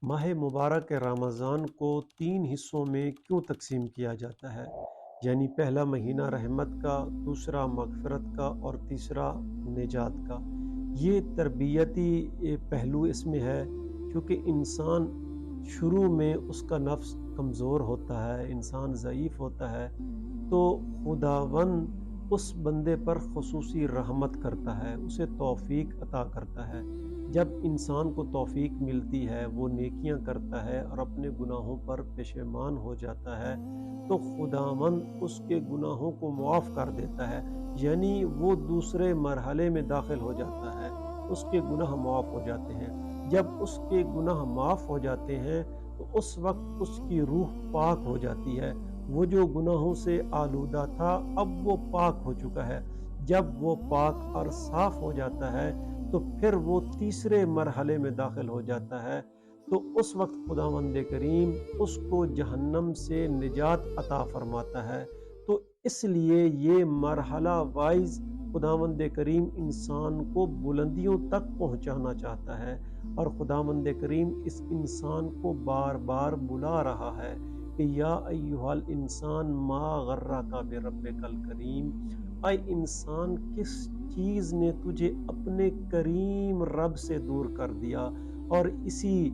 ماہ مبارک رمضان کو 3 حصوں میں کیوں تقسیم کیا جاتا ہے؟ یعنی پہلا مہینہ رحمت کا، دوسرا مغفرت کا اور تیسرا نجات کا۔ یہ تربیتی پہلو اس میں ہے، کیونکہ انسان شروع میں اس کا نفس کمزور ہوتا ہے، انسان ضعیف ہوتا ہے، تو خداوند اس بندے پر خصوصی رحمت کرتا ہے، اسے توفیق عطا کرتا ہے۔ جب انسان کو توفیق ملتی ہے، وہ نیکیاں کرتا ہے اور اپنے گناہوں پر پشیمان ہو جاتا ہے، تو خداوند اس کے گناہوں کو معاف کر دیتا ہے، یعنی وہ دوسرے مرحلے میں داخل ہو جاتا ہے، اس کے گناہ معاف ہو جاتے ہیں۔ جب اس کے گناہ معاف ہو جاتے ہیں تو اس وقت اس کی روح پاک ہو جاتی ہے، وہ جو گناہوں سے آلودہ تھا اب وہ پاک ہو چکا ہے۔ جب وہ پاک اور صاف ہو جاتا ہے تو پھر وہ تیسرے مرحلے میں داخل ہو جاتا ہے، تو اس وقت خداوند کریم اس کو جہنم سے نجات عطا فرماتا ہے۔ تو اس لیے یہ مرحلہ وائز خداوند کریم انسان کو بلندیوں تک پہنچانا چاہتا ہے، اور خداوند کریم اس انسان کو بار بار بلا رہا ہے کہ یا ایھا الانسان ما غرک بربک الکریم، اے انسان کس چیز نے تجھے اپنے کریم رب سے دور کر دیا؟ اور اسی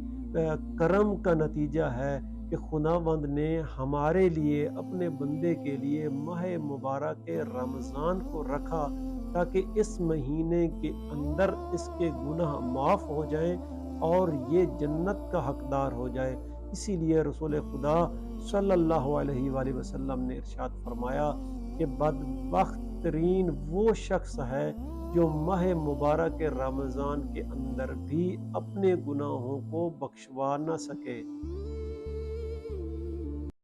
کرم کا نتیجہ ہے کہ خداوند نے ہمارے لیے، اپنے بندے کے لیے ماہ مبارک رمضان کو رکھا، تاکہ اس مہینے کے اندر اس کے گناہ معاف ہو جائیں اور یہ جنت کا حقدار ہو جائے۔ اسی لیے رسول خدا صلی اللہ علیہ وآلہ وسلم نے ارشاد فرمایا کہ بدبخت ترین وہ شخص ہے جو ماہ مبارک رمضان کے اندر بھی اپنے گناہوں کو بخشوا نہ سکے۔